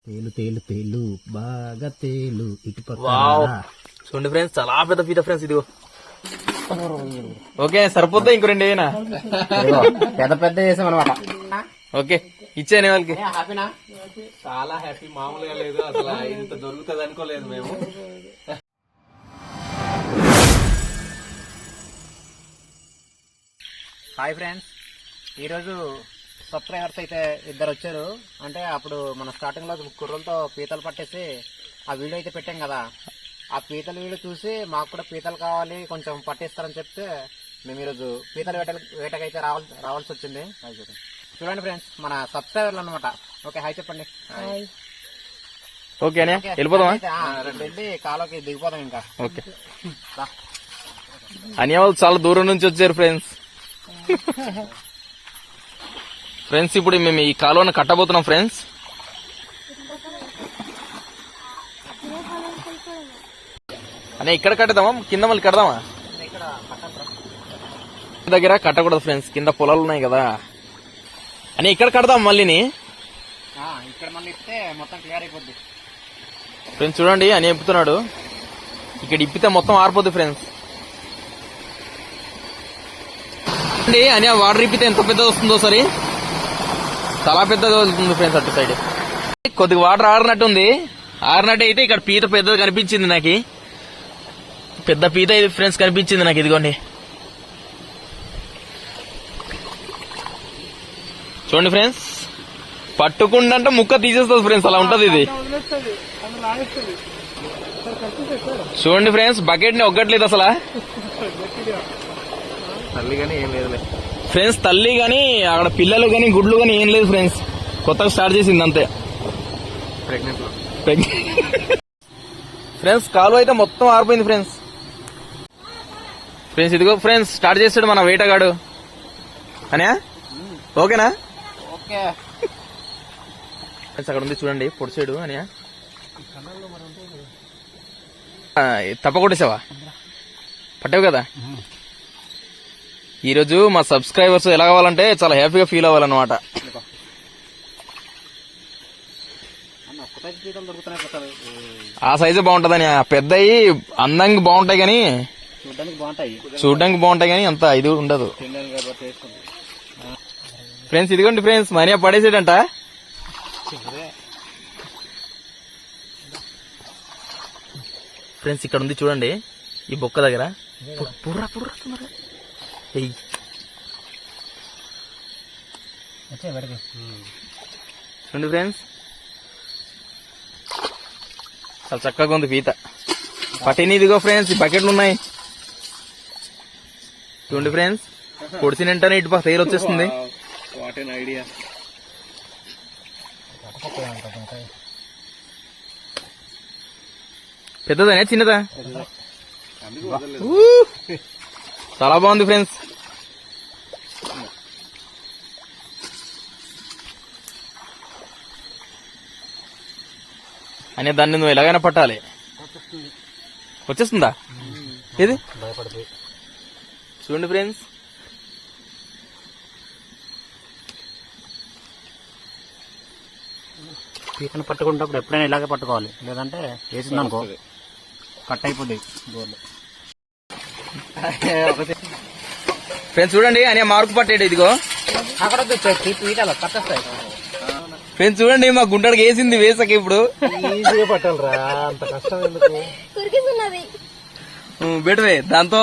తేలు తేలు తేలు బాగా తేలు ఇటు పక్క. చూడండి ఫ్రెండ్స్, చాలా పెద్ద పీత ఫ్రెండ్స్. ఇదిగో ఓకే, సరిపోతే ఇంకో రెండు ఏనా పెద్ద పెద్ద చేసాం అనమాట. ఓకే, ఇచ్చాను వాళ్ళకి. హ్యాపీనా? చాలా హ్యాపీ, మామూలుగా లేదు అసలు. ఇంత దొరుకుతుంది అనుకోలేదు మేము. హాయ్ ఫ్రెండ్స్, ఈరోజు సబ్స్క్రైబర్స్ అయితే ఇద్దరు వచ్చారు. అంటే అప్పుడు మన స్టార్టింగ్ లో కుర్రలతో పీతలు పట్టేసి ఆ వీడియో అయితే పెట్టాం కదా. ఆ పీతల వీడియో చూసి మాకు కూడా పీతలు కావాలి, కొంచెం పట్టేస్తారని చెప్తే మేము ఈరోజు పీతల వేటకైతే రావాల్సి వచ్చింది. చూడండి ఫ్రెండ్స్, మన సబ్స్క్రైబర్లు అనమాట. ఓకే, హాయ్ చెప్పండి. ఓకే, వెళ్ళిపోదామా? రెండు వెళ్ళి కాలోకి దిగిపోదాం ఇంకా. ఓకే, అనియా వాళ్ళు చాలా దూరం నుంచి వచ్చారు ఫ్రెండ్స్. ఫ్రెండ్స్, ఇప్పుడు మేము ఈ కాలువను కట్టబోతున్నాం ఫ్రెండ్స్. అని ఇక్కడ కట్టదామా, కింద మళ్ళీ కడదామా? దగ్గర కట్టకూడదు ఫ్రెండ్స్, కింద పొలాలు ఉన్నాయి కదా అని ఇక్కడ కడదాం. మళ్ళీని ఇక్కడ మళ్ళీ ఇస్తే మొత్తం క్లియర్ అయిపోద్ది ఫ్రెండ్స్. చూడండి అని చెప్తున్నాడు, ఇక్కడ ఇప్పితే మొత్తం ఆరిపోద్ది ఫ్రెండ్స్. అని ఆ వాటర్ ఇప్పితే ఎంత పెద్దది వస్తుందో సరే, చాలా పెద్దది వస్తుంది ఫ్రెండ్స్. అటు సైడ్ కొద్దిగా వాటర్ ఆరినట్టుంది. ఆరినట్టు అయితే ఇక్కడ పీత పెద్దది కనిపించింది నాకు. పెద్ద పీత ఇది ఫ్రెండ్స్ కనిపించింది నాకు. ఇదిగోండి చూడండి ఫ్రెండ్స్, పట్టుకుంటే ముక్క తీసేస్తుంది ఫ్రెండ్స్, అలా ఉంటది ఇది. చూడండి ఫ్రెండ్స్, బకెట్ ని ఒగ్గట్లేదు అసలు. తల్లి గానీ ఏం లేదు ఫ్రెండ్స్, తల్లి గాని అక్కడ పిల్లలు గాని గుడ్లు గాని ఏం లేదు ఫ్రెండ్స్. కొత్తగా స్టార్ట్ చేసింది అంతే. ఫ్రెండ్స్, కాలు అయితే మొత్తం ఆరిపోయింది ఫ్రెండ్స్. ఫ్రెండ్స్ ఇదిగో ఫ్రెండ్స్, స్టార్ట్ చేస్తాడు మన వేటగాడు. అనే ఓకేనా? ఓకే ఫ్రెండ్స్, అక్కడ ఉంది చూడండి పొడిసాడు అని. తప్పకొట్టేసావా? పట్టావు కదా. ఈరోజు మా సబ్స్క్రైబర్స్ ఎలా కావాలంటే చాలా హ్యాపీగా ఫీల్ అవ్వాలన్నమాట. ఆ సైజు బాగుంటదని. పెద్దవి అందంగా బాగుంటాయి కానీ చూడడానికి బాగుంటాయి కానీ అంత ఇది ఉండదు ఫ్రెండ్స్. ఇదిగోండి ఫ్రెండ్స్, మనీ పడేసాడంట. ఫ్రెండ్స్, ఇక్కడ ఉంది చూడండి ఈ బొక్క దగ్గర. చూడండి ఫ్రెండ్స్, చాలా చక్కగా ఉంది పీత. పట్టిని ఇదిగో ఫ్రెండ్స్, ఈ బకెట్లు ఉన్నాయి చూడండి ఫ్రెండ్స్. పొడిసినంటనే ఇటు పక్క తేలు వచ్చేస్తుంది. ఐడియా పెద్దదనే చిన్నదా? చాలా బాగుంది ఫ్రెండ్స్. అనే దాన్ని నువ్వు ఎలాగైనా పట్టాలి. వచ్చేస్తుందా? ఏది చూడండి ఫ్రెండ్స్, పీకను పట్టుకున్నప్పుడు ఎప్పుడైనా ఇలాగే పట్టుకోవాలి, లేదంటే వేసిందనుకో కట్ అయిపోద్ది గోర్లు. ఫ్రెండ్స్ చూడండి, అనే మార్కు పట్టాడు. ఇదిగో అక్కడ పీటలు కట్టేస్తాయి ఫ్రెండ్స్. చూడండి మా గుంటడికి వేసింది వేసక. ఇప్పుడు ఈజీగా పట్టాలరా, అంత కష్టం ఎందుకు? బెటవే, దాంతో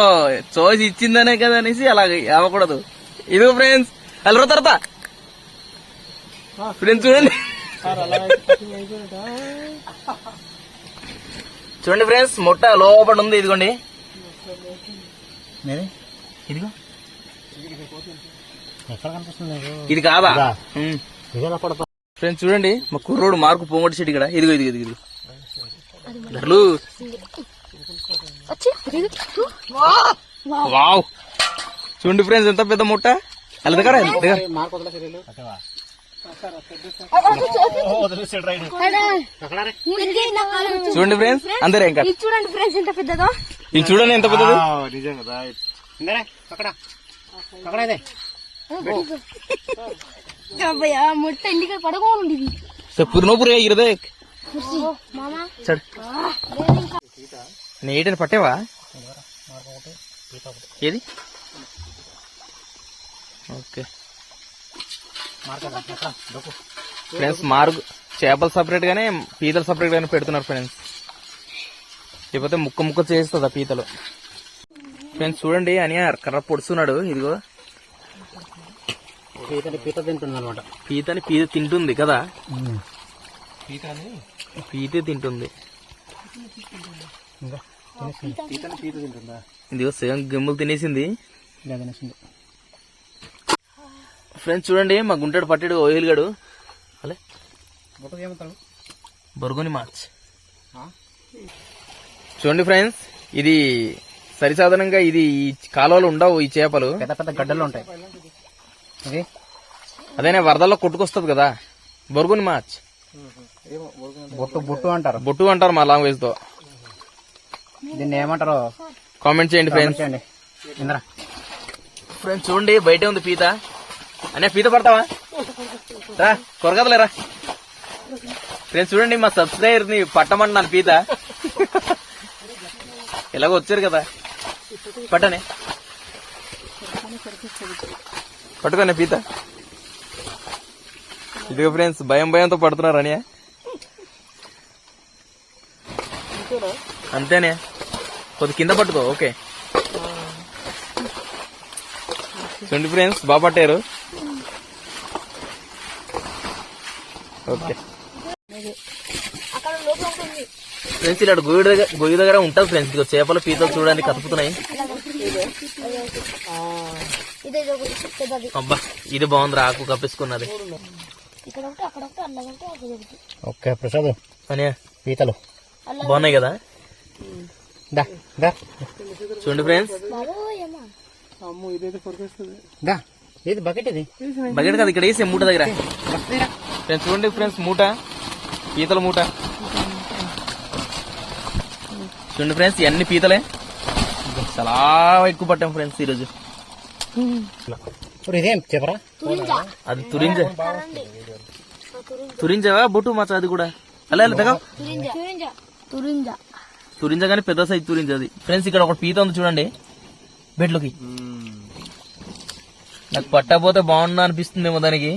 చాయిస్ ఇచ్చిందనే కదా అనేసి అలా అవ్వకూడదు. ఇదిగో ఫ్రెండ్స్, అలా తర్వాత ఫ్రెండ్స్ చూడండి. చూడండి ఫ్రెండ్స్, మొట్ట లోపల ఉంది. ఇదిగోండి, ఇదిగో ఎక్కడ కనిపిస్తుంది? ఇది కాదా ఫ్రెండ్స్? చూడండి మా కుర్రోడు మార్కు పొంగొట్టి చెట్టు ఇక్కడ. ఇదిగో ఇదిగో ఇదిగో ధరలు. వావ్, చూడండి ఫ్రెండ్స్, ఎంత పెద్ద ముట్ట. అలా దగ్గర చూడండి ఫ్రెండ్స్, అందరే ఇంకా చూడండి ఫ్రెండ్స్ ఎంత పెద్దదో. ఇది చూడండి ఎంత పెద్దదో. ముట్ట ఇంటికి పడుకోండి. పురినోపురి ఇరదే మామా చడ్ నీటిని పట్టేవా ఏది ఓకే ఫ్రెండ్స్ మార్గు చేపలు సపరేట్ గానే పీతలు సపరేట్ గానే పెడుతున్నారు ఫ్రెండ్స్. లేకపోతే ముక్క ముక్క చేస్తుంది ఆ పీతలు. ఫ్రెండ్స్ చూడండి అని కర్ర పొడుస్తున్నాడు. ఇదిగో పీత తింటుంది అనమాట. పీతని పీత తింటుంది కదా, పీతే తింటుంది. పీత తింటుందా? ఇదిగో సేమ్ గిమ్ములు తినేసింది ఫ్రెండ్స్. చూడండి మా గుంటాడు పట్టాడు ఓయిల్ గడు అలే బొరుగుని మార్చ్. చూడండి ఫ్రెండ్స్, ఇది సరిసాధారణంగా ఇది ఈ కాలువలు ఉండవు. ఈ చేపలు పెద్ద పెద్ద గడ్డలు ఉంటాయి. ఇది అదేనే వరదల్లో కొట్టుకొస్తుంది కదా, బొరుగుని మార్చ్. బొట్టు బొట్టు అంటారు. బొట్టు అంటారు మా లాంగ్వేజ్ తో. దీన్ని ఏమంటారు కామెంట్ చేయండి ఫ్రెండ్స్. చేయండి. ఇంద్రా ఫ్రెండ్స్ చూడండి బయటే ఉంది పీత. అనే పీత పడతావా రా, కొరగదలేరా. ఫ్రెండ్స్ చూడండి మా సబ్స్క్రైబర్ ని పట్టమన్నాను పీత. ఎలాగో వచ్చారు కదా, పట్టనే పట్టుకోనే పీత. ఇదిగో ఫ్రెండ్స్ భయంతో పడుతున్నారు అని. అంతేనే కొద్ది కింద పట్టుకో. ఓకే చూడండి ఫ్రెండ్స్ బాగా పట్టారు. ఓకే ఫ్రెండ్స్ ఇలా గొయ్యి దగ్గర ఉంటుంది ఫ్రెండ్స్. ఇదిగో చేపలు పీతలు చూడడానికి కతుపుతున్నాయి. అబ్బా ఇది బాగుంది, ఆకు కప్పేసుకున్నది. ఓకే ప్రసాద్ అని పీతలు బాగున్నాయి కదా. దా దా చూడండి ఫ్రెండ్స్, దా ఏది బకెట్ ఇది బకెట్ కదా ఇక్కడ వేసే మూట దగ్గర. ఫ్రెండ్స్ చూడండి ఫ్రెండ్స్ మూట, పీతల మూట. చూడండి ఫ్రెండ్స్ ఇవన్నీ పీతలే. చాలా ఎక్కువ పట్టాం ఫ్రెండ్స్ ఈరోజు. ఇప్పుడు ఇదేం చెప్పరా? అది తురింజవా బొట్టు మచ్చ అది కూడా అలా దగ్గర తురింజ కానీ పెద్ద సైజ్ తురింజ అది. ఫ్రెండ్స్ ఇక్కడ ఒక పీత ఉంది చూడండి బెడ్లోకి. నాకు పట్టకపోతే బాగుండు అనిపిస్తుందేమో దానికి,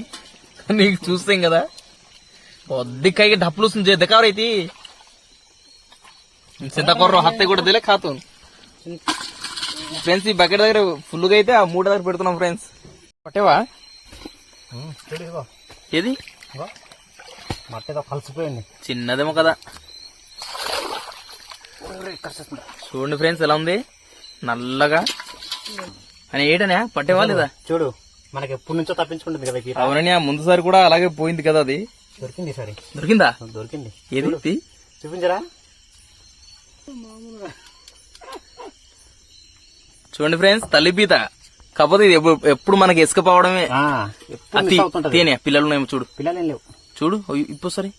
నీకు చూస్తాం కదా ఒద్దికాయ డప్పులు వస్తుంది దెక్కవరైతే చింతకూర హత్య కూడా తెలియ ఖాతూ. ఫ్రెండ్స్ ఈ బకెట్ దగ్గర ఫుల్గా అయితే ఆ మూట దగ్గర పెడుతున్నాం ఫ్రెండ్స్. పట్టేవా ఏది మట్టితో కలిసిపోయింది. చిన్నదేమో కదా. చూడండి ఫ్రెండ్స్ ఎలా ఉంది నల్లగా అని. ఏటనే పట్టేవా లేదా? చూడు మనకి ఎప్పటి నుంచో తప్పించుకుంటుంది కదా పీత. అవునని ముందుసారి కూడా అలాగే పోయింది కదా అది. దొరికింది సరే. దొరికిందా? దొరికింది. ఏది చూపించరా? చూడండి ఫ్రెండ్స్ తల్లి పీత. కాకపోతే ఇది ఎప్పుడు మనకి ఎసుకపోవడమే. తేనే పిల్లలు ఉన్నాయేమో చూడు. పిల్లలు ఏం లేవు చూడు ఇప్పుడు సరే.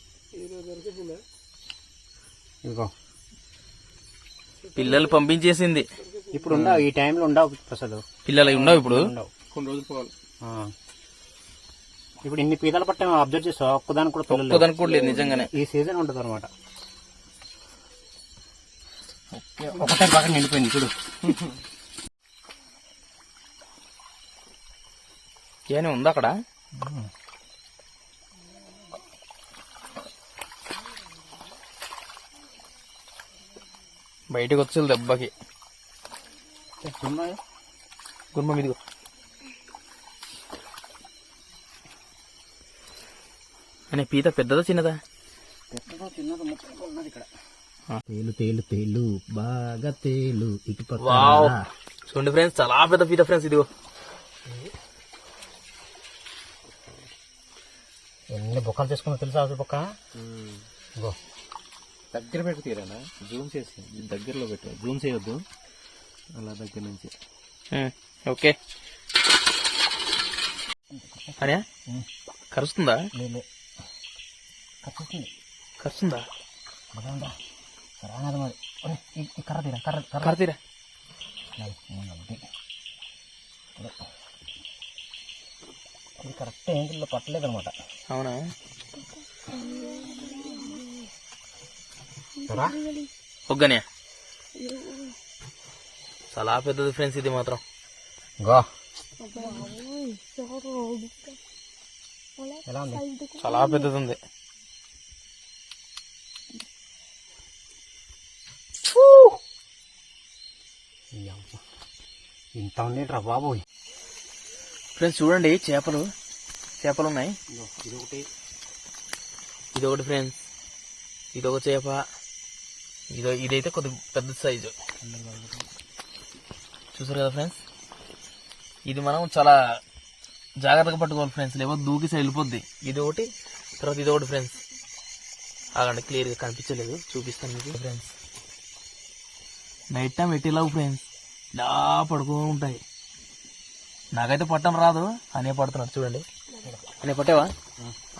ఇదిగో పిల్లలు పంపించేసింది. ఇప్పుడు ఉండవు, ఈ టైంలో ఉండవు ప్రసాద్. పిల్లలు ఉండవు ఇప్పుడు. కొన్ని రోజులు పోవాలి. ఇప్పుడు ఇన్ని పీతలు పట్టాము అబ్జర్వ్ చేస్తావు. ఒక్కదానికి కూడా పిల్లలు ఒక్కదానికి కూడా లేదు నిజంగానే. ఈ సీజన్ ఉంటుంది అనమాట. ఒకటే బాగా నిండిపోయింది చూడు. ఏనే ఉంది అక్కడ. బయటకు వచ్చి దెబ్బకి గుర్మ మీదిగో. అనే పీత పెద్దదా చిన్నదా? తేలు తేలు తేలు బాగా తేలు ఇటు పక్క. వావ్ చూడండి ఫ్రెండ్స్ చాలా పెద్ద పీత ఫ్రెండ్స్. ఇదిగో ఎన్ని బొక్కలు తీసుకున్నా తెలుసా? అసలు బొక్క దగ్గర పెట్టి తీరానా? జూమ్ చేసి దగ్గరలో పెట్టు, జూమ్ చేయొద్దు, అలా దగ్గర నుంచి. ఓకే అనే కరుస్తుందా? కరుస్తుందా? కర్ర తీరా కర్ర తీరా. ఇది కరెక్ట్ ఏంటిలో పట్టలేదు అనమాట. అవునా? ఒగ్గనే చాలా పెద్దది ఫ్రెండ్స్ ఇది మాత్రం. ఎలా ఉంది? చాలా పెద్దది ఉంది. ఇంత ఉంది రా బాబోయ్. ఫ్రెండ్స్ చూడండి చేపలు ఉన్నాయి. ఇదొకటి ఫ్రెండ్స్, ఇదొక చేప, ఇదైతే కొద్దిగా పెద్ద సైజు చూసారు కదా ఫ్రెండ్స్. ఇది మనం చాలా జాగ్రత్తగా పట్టుకోవాలి ఫ్రెండ్స్, లేకపోతే దూకిసి వెళ్ళిపోద్ది. ఇది ఒకటి, తర్వాత ఇది ఒకటి ఫ్రెండ్స్. అలాంటి క్లియర్గా కనిపించలేదు, చూపిస్తాను మీకు ఫ్రెండ్స్. నైట్ టైం ఎట్టిలావు ఫ్రెండ్స్, ఇలా పడుకో ఉంటాయి. నాకైతే పట్టం రాదు, అనే పడుతున్నాడు చూడండి. అనే పట్టేవా?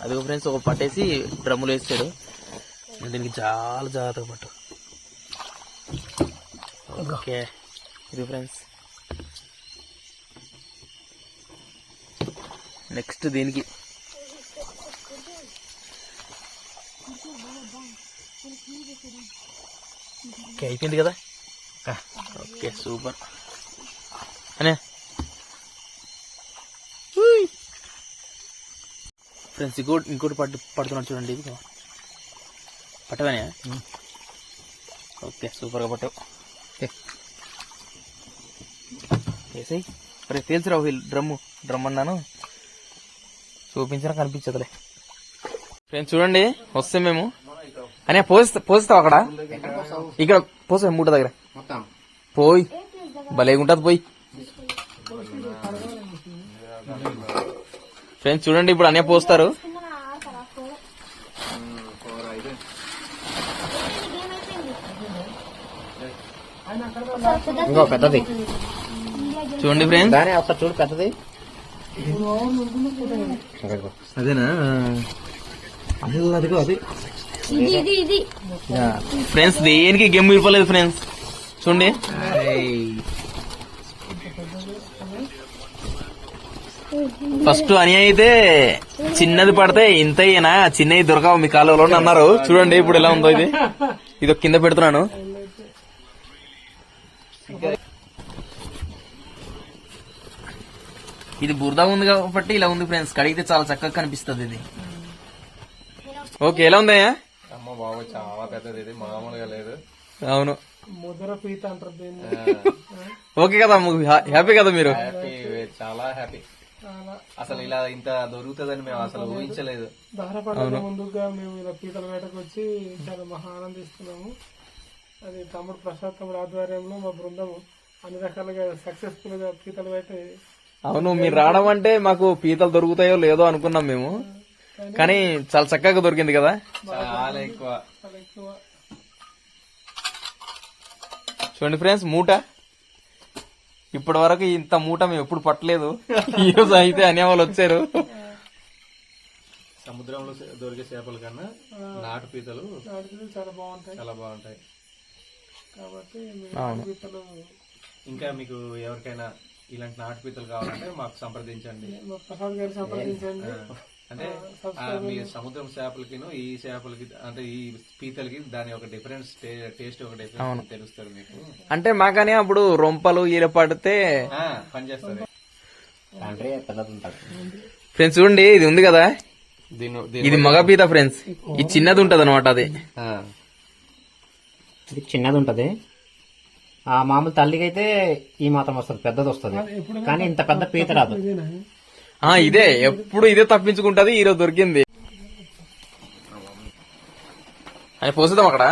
అదిగో ఫ్రెండ్స్, ఒక పట్టేసి డ్రమ్ములు వేసాడు. దీనికి చాలా జాగ్రత్తగా పట్టు. ఓకే ఇది ఫ్రెండ్స్. నెక్స్ట్ దీనికి ఓకే అయిపోయింది కదా. ఓకే సూపర్ అనే ఫ్రెండ్స్. ఇంకోటి పడుతున్నాడు చూడండి. ఇది పట్టవనే. ఓకే సూపర్గా పట్టావు. వేసాయి అరే తేల్చిరావు డ్రమ్ అన్నాను, చూపించినా కనిపించదులే. ఫ్రెండ్స్ చూడండి వస్తే మేము అనే పోస్తావు అక్కడ, ఇక్కడ పోసా మూట దగ్గర పోయి భలేగుంటది పోయి. ఫ్రెండ్స్ చూడండి ఇప్పుడు అనే పోస్తారు. ఇంకో పెద్దది చూడండి ఫ్రెండ్స్. దాని ఒకసారి చూడు పెద్దది. అదేనా? అదిగో అది ఫ్రెండ్స్ దేనికి గెమ్ ఇవ్వలేదు ఫ్రెండ్స్. చూడండి ఫస్ట్ అని అయితే చిన్నది పడితే ఇంతయ్యనా, చిన్నవి దొరకవు మీ కాలువలో అన్నారు. చూడండి ఇప్పుడు ఎలా ఉందో ఇది. ఇది కింద పెడుతున్నాను. ఇది బురద ఉంది కాబట్టి ఇలా ఉంది ఫ్రెండ్స్. కడిగితే చాలా చక్కగా కనిపిస్తుంది ఇది. ఓకే ఎలా ఉందయ్యా? అమ్మ బాబు చాలా పెద్దది, ఇది మామూలుగా లేదు. అవును ముద్ర పీత అంటారు. ఓకే కదా, హ్యాపీ కదా మీరు? చాలా హ్యాపీ. అసలు ఇలా ఇంత దొరుకుతుందని మేము అసలు ఊహించలేదు. దసరా ముందుగా మేము ఇలా పీతల వేటకు వచ్చి చాలా మహా ఆనందిస్తున్నాము. అది తమ్ముడు ప్రసాద్ తమ్ముడు ఆధ్వర్యంలో మా బృందం అన్ని రకాలుగా సక్సెస్ఫుల్ గా పీతల వేట. అవును మీరు రావడం అంటే మాకు పీతలు దొరుకుతాయో లేదో అనుకున్నాం మేము, కానీ చాలా చక్కగా దొరికింది కదా. చాలా ఎక్కువ. చూడండి ఫ్రెండ్స్ మూట, ఇప్పటి వరకు ఇంత మూట మేము ఎప్పుడు పట్టలేదు. ఈ రోజు అయితే అనేవాళ్ళు వచ్చారు. సముద్రంలో దొరికే చేపల కన్నా నాటు పీతలు చాలా బాగుంటాయి. చాలా బాగుంటాయి కాబట్టి ఇంకా మీకు ఎవరికైనా ఇలాంటి నాటు పీతలు కావాలంటే మాకు సంప్రదించండి. ప్రసాద్ గారిని సంప్రదించండి. అంటే మీ సముద్రం చేపలకి ఈ చేపలకి అంటే ఈ పీతలకి దాని ఒక డిఫరెన్స్ టేస్ట్ ఒక డిఫరెన్స్ తెలుస్తుంది మీకు. అంటే మాకని అప్పుడు రొంపలు ఈర పడితే పనిచేస్తుంది. ఫ్రెండ్స్ చూడండి ఇది ఉంది కదా, ఇది మగ పీత ఫ్రెండ్స్. ఇది చిన్నది ఉంటది అనమాట. అది ఇది చిన్నది ఉంటది. ఆ మామూలు తల్లికి అయితే ఈ మాత్రం వస్తుంది, పెద్దది వస్తుంది, కానీ ఇంత పెద్ద పీత రాదు. ఇదే ఎప్పుడు ఇదే తప్పించుకుంటది. ఈరోజు దొరికింది అని పోసేద్దాం అక్కడ.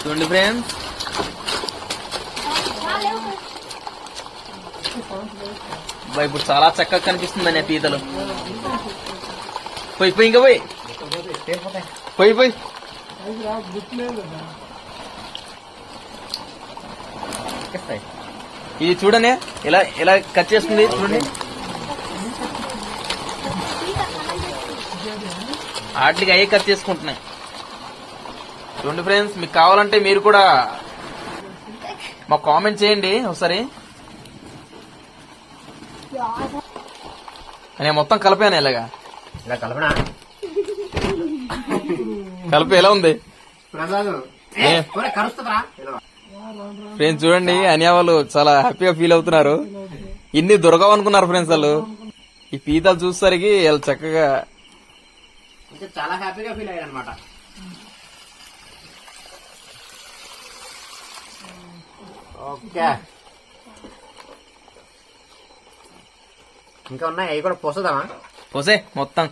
చూడండి ఫ్రెండ్స్ ఇప్పుడు చాలా చక్కగా కనిపిస్తుంది అనే పీతలు. పోయి ఇంకా పోయి ఇది చూడండి ఎలా ఎలా కట్ చేస్తుంది చూడండి. వాటికి అయ్యే కట్ చేసుకుంటున్నాయి. చూడండి ఫ్రెండ్స్ మీకు కావాలంటే మీరు కూడా మాకు కామెంట్ చేయండి ఒకసారి. అని మొత్తం కలిపాను ఇలాగా ఇలా కలపనా కలిపి ఎలా ఉంది ప్రసాద్ కరుస్తుందా ఫ్రెండ్స్ చూడండి అనియా వాళ్ళు చాలా హ్యాపీగా ఫీల్ అవుతున్నారు. ఇన్ని దొరకవు అనుకున్నారు ఫ్రెండ్స్ వాళ్ళు. ఈ పీతలు చూసేసరికి వాళ్ళు చక్కగా చాలా హ్యాపీగా ఫీల్ అయ్యారు అనమాట. ఓకే ఇంకా ఉన్నాయి, అవి కూడా పోసదామా? పోసే మొత్తం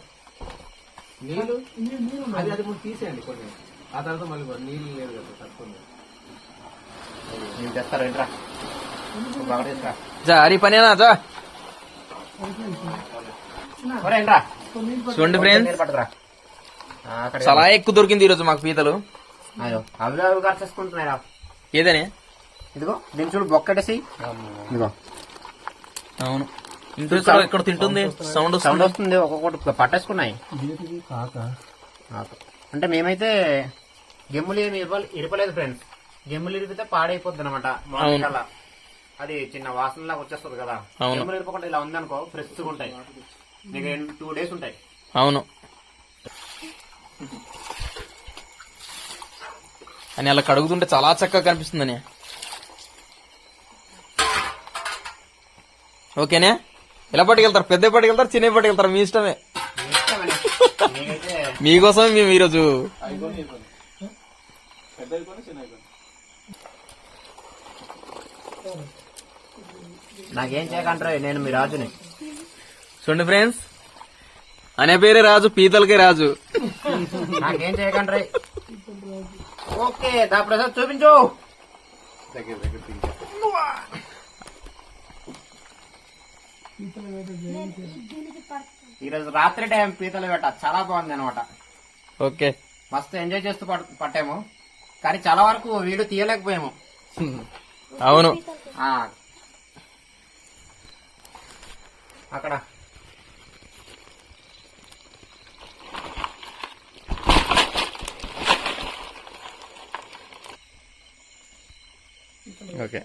నీళ్ళు అది ముందు తీసేయండి కొన్ని, ఆ తర్వాత మళ్ళీ నీళ్ళు లేదు కదా తక్కువ. నేను తెస్తారు ఏంట్రా బాగా తీసుకురా. జా అరి పనేనా జా. ఏంట్రా చూడండి ఫ్రెండ్స్ పట్టుకురా. చాలా ఎక్కువ దొరికింది ఈరోజు మాకు పీతలు. అయ్యో అవి అవి ఖర్చేసుకుంటున్నాయి. ఏదని ఇదిగో దీని చూడు బొక్కటేసి ఇదిగో. అవును ఇంట్లో ఇక్కడ తింటుంది సౌండ్ సౌండ్ వస్తుంది, ఒక్కొక్కటి పట్టేసుకున్నాయి. అంటే మేమైతే గెమ్ములు ఏమి ఇరపలేదు ఫ్రెండ్స్. గెమ్ములు ఇరిపితే పాడైపోద్ది అనమాట. కల్లా అది చిన్న వాసనలాగా వచ్చేస్తుంది కదా. గెమ్ములు ఇరపకుండా ఇలా ఉందనుకో ఫ్రెష్ గా ఉంటాయి. నీకు 2 days ఉంటాయి. అవును అని అలా కడుగుతుంటే చాలా చక్కగా కనిపిస్తుందని. ఓకేనే ఎలా పట్టుకెళ్తారు? పెద్ద పట్టుకెళ్తారు, చిన్న పట్టుకెళ్తారు, మీ ఇష్టమే. మీకోసం మేము ఈరోజు నాకేం చేయకంటారు, నేను మీ రాజుని. చూడండి ఫ్రెండ్స్ అనే పేరే రాజు, పీతలకే రాజు. నాకేం చేయకంటారు. ఓకే దా ప్రసాద్ చూపించు. ఈరోజు రాత్రి టైం పీతలు వేట చాలా బాగుంది అనమాట. ఓకే మస్తు ఎంజాయ్ చేస్తూ పట్టాము, కానీ చాలా వరకు వీడియో తీయలేకపోయాము. అవును ఆ అక్కడ ఓకే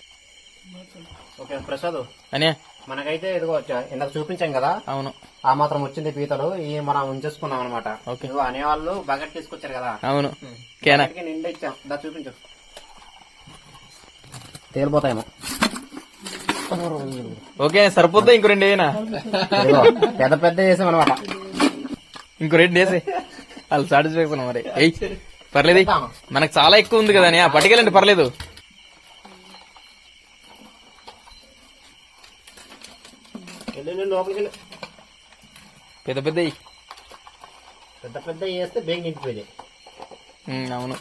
ఓకే ప్రసాద్ అనే మనకైతే ఇదిగో ఇందాక చూపించాం కదా, అవును ఆ మాత్రం వచ్చింది పీతలు. ఈ మనం ఉంచేసుకున్నాం అనమాట. ఓకే. ఇదిగో అనేవాళ్ళు బకెట్ తీసుకొచ్చారు కదా, అవును కేనా బకెట్కి నిండా ఇచ్చాం. దా చూపించు, తేలిపోతాయేమో. ఓకే సరిపోద్దా? ఇంకో 2 వేయనా? ఇదిగో పెద్ద పెద్ద చేసాం అనమాట. ఇంకో 2 వేసే వాళ్ళు సాటిస్ఫాక్షన్ మరి. ఎయ్ పర్లేదు, మనకు చాలా ఎక్కువ ఉంది కదా అని పట్టుకెళ్ళండి పర్లేదు. లోపలికి వెళ్ళు. పెద్ద పెద్ద పెద్ద పెద్ద చేస్తే బేగ నిండిపోయింది. అవును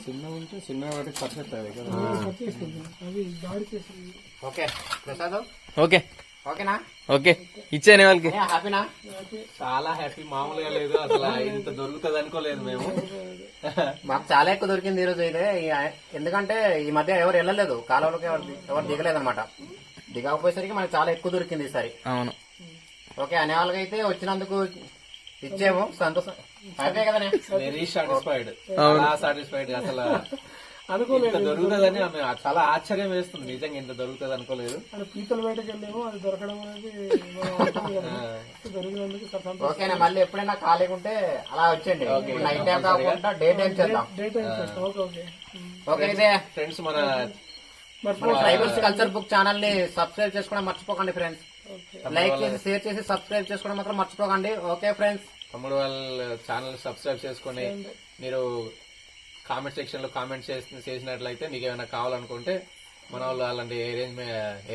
చిన్న ఉంటే చిన్న వాటికి పర్ఫెక్ట్ అది కదా. అవి దాడి చేసి ఓకే ప్రసాద్ ఓకే ఓకేనా? ఓకే ఇచ్చానే వాళ్ళకి. హ్యాపీనా? చాలా హ్యాపీ, మామూలుగా లేదు అసలు. ఇంత దొరుకుతుంది అనుకోలేదు మేము. మాకు చాలా ఎక్కువ దొరికింది ఈరోజు అయితే. ఎందుకంటే ఈ మధ్య ఎవరు వెళ్ళలేదు కాలువలోకి, ఎవరు దిగలేదు అనమాట. దిగకపోయేసరికి మనకి చాలా ఎక్కువ దొరికింది ఈసారి. అవును ఓకే అనే వాళ్ళకైతే వచ్చినందుకు ఇచ్చేమో సంతోషం. హ్యాపీ కదనే? వెరీ సాటిస్ఫైడ్, చాలా సాటిస్ఫైడ్. అసలు ఇంత దొరుకుతుందని ఆమె చాలా ఆశ్చర్యం వేస్తుంది. నిజంగా ఇంత దొరుకుతుంది అనుకోలేదు. అంటే పీతల బయటకు వెళ్ళేమో అది దొరకడం అనేది దొరికినందుకు సంతోషం. ఓకేనా? మళ్ళీ ఎప్పుడైనా ఖాళీగా ఉంటే అలా వచ్చేయండి. నైట్ టైం కాకుండా డే టైం చేద్దాం. డే టైం చేస్తాం. ఓకే ఓకే ఓకే అయితే ఫ్రెండ్స్ మన ట్రైబల్స్ కల్చర్ బుక్ ఛానల్ ని సబ్స్క్రైబ్ చేసుకోవడం మర్చిపోకండి ఫ్రెండ్స్. లైక్ చేసి షేర్ చేసి సబ్స్క్రైబ్ చేసుకోవడం మాత్రం మర్చిపోకండి. ఓకే ఫ్రెండ్స్, తమ్ముడు వాళ్ళ ఛానల్ సబ్స్క్రైబ్ చేసుకుని మీరు కామెంట్ సెక్షన్ లో కామెంట్ చేసినట్లయితే మీకు ఏమైనా కావాలనుకుంటే మన వాళ్ళు అలాంటి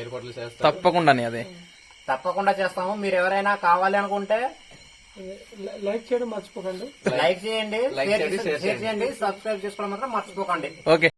ఏర్పాట్లు చేస్తారు. తప్పకుండా అదే తప్పకుండా చేస్తాము. మీరు ఎవరైనా కావాలి అనుకుంటే లైక్ చేయడం మర్చిపోకండి. లైక్ చేయండి, షేర్ చేయండి, సబ్స్క్రైబ్ చేసుకోవడం మాత్రం మర్చిపోకండి. ఓకే.